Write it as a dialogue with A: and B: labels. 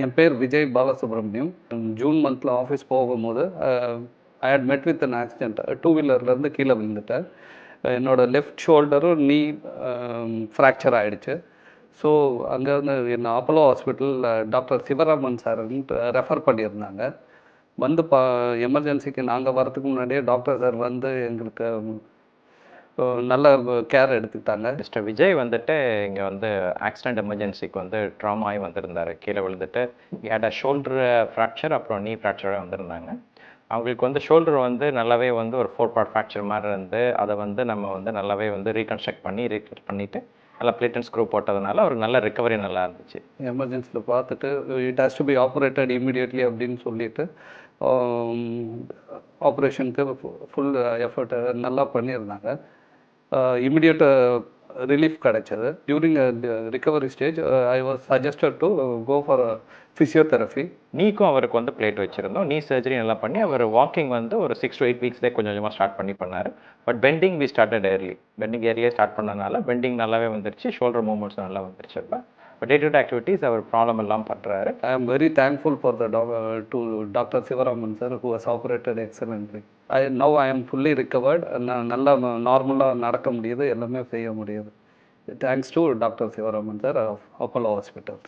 A: என் பேர் விஜய் பாலசுப்ரமணியம். ஜூன் மந்த்ல ஆஃபீஸ் போகும்போது I had met with an accident. Two வீலர்லேருந்து கீழே விழுந்துட்டேன். என்னோட லெஃப்ட் ஷோல்டரும் நீ ஃப்ராக்சர் ஆகிடுச்சு. ஸோ அங்கேருந்து என்ன அப்போலோ ஹாஸ்பிட்டல் டாக்டர் சிவராமன் சார்ன்ட்டு ரெஃபர் பண்ணியிருந்தாங்க. வந்து எமர்ஜென்சிக்கு நாங்கள் வரதுக்கு முன்னாடியே டாக்டர் சார் வந்து எங்களுக்கு நல்ல கேர் எடுத்துக்கிட்டாங்க.
B: மிஸ்டர் விஜய் வந்துட்டு இங்கே வந்து ஆக்சிடென்ட் எமர்ஜென்சிக்கு வந்து ட்ராமா ஆகி வந்திருந்தார். கீழே விழுந்துட்டு ஏட ஷோல்டர் ஃப்ராக்சர் அப்புறம் நீ ஃப்ராக்சராக வந்திருந்தாங்க. அவங்களுக்கு வந்து ஷோல்டர் வந்து நல்லாவே வந்து ஒரு 4 பார்ட் ஃப்ராக்சர் மாதிரி இருந்து அதை வந்து நம்ம வந்து நல்லாவே வந்து ரீகன்ஸ்ட்ரக்ட் பண்ணிவிட்டு நல்லா பிளேட் அண்ட் ஸ்க்ரூ போட்டதுனால அவருக்கு நல்ல ரிகவரி நல்லா இருந்துச்சு.
A: எமர்ஜென்சியில் பார்த்துட்டு it has to be operated immediately அப்படின்னு சொல்லிட்டு ஆப்ரேஷனுக்கு ஃபுல் எஃபர்ட் நல்லா பண்ணியிருந்தாங்க. இமிடியேட் ரிலீஃப் கிடைச்சது. During recovery stage I was suggested to go for physiotherapy.
B: நீக்கும் அவருக்கு வந்து பிளேட் வச்சுருந்தோம். நீ சர்ஜரி நல்லா பண்ணி அவர் வாக்கிங் வந்து ஒரு 6 to 8 வீக்ஸ்லேயே கொஞ்சம் கொஞ்சமாக ஸ்டார்ட் பண்ணார். But bending we started early. Bending ஏர்லியே ஸ்டார்ட் பண்ணனால பெண்டிங் நல்லாவே வந்துருச்சு, ஷோல்டர் மூவ்மெண்ட்ஸ் நல்லா வந்துருச்சு. But day to day activities அவர் ப்ராப்ளம் எல்லாம் பண்ணுறாரு.
A: I am very thankful for the to doctor Sivaraman sir who has operated excellently. I am fully recovered. நல்லா நார்மலாக நடக்க முடியுது, எல்லாமே செய்ய முடியுது. Thanks to doctor Sivaraman sir of Apollo hospital.